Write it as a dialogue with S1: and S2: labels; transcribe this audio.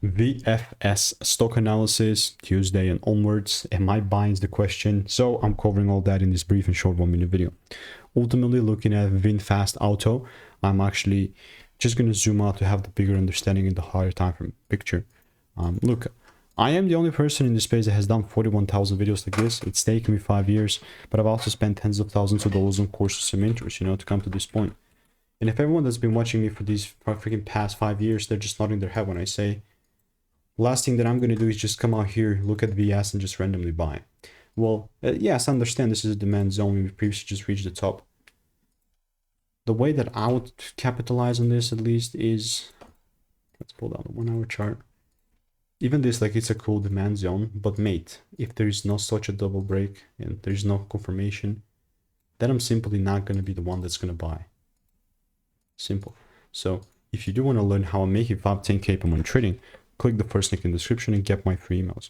S1: VFS stock analysis, Tuesday and onwards. Am I buying is the question. So I'm covering all that in this brief and short 1-minute video. Ultimately, looking at VinFast Auto, I'm actually just going to zoom out to have the bigger understanding in the higher time frame picture. Look, I am the only person in this space that has done 41,000 videos like this. It's taken me 5 years, but I've also spent tens of thousands of dollars on courses and mentors, to come to this point. And if everyone that's been watching me for these freaking past 5 years, they're just nodding their head when I say, last thing that I'm going to do is just come out here, look at VS and just randomly buy. Well, yes, I understand this is a demand zone. We previously just reached the top. The way that I would capitalize on this at least is, let's pull down the 1 hour chart. Even this, like, it's a cool demand zone, but mate, if there is no such a double break and there's no confirmation, then I'm simply not going to be the one that's going to buy. Simple. So if you do want to learn how I'm making 5-10K per month trading, click the first link in the description and get my free emails.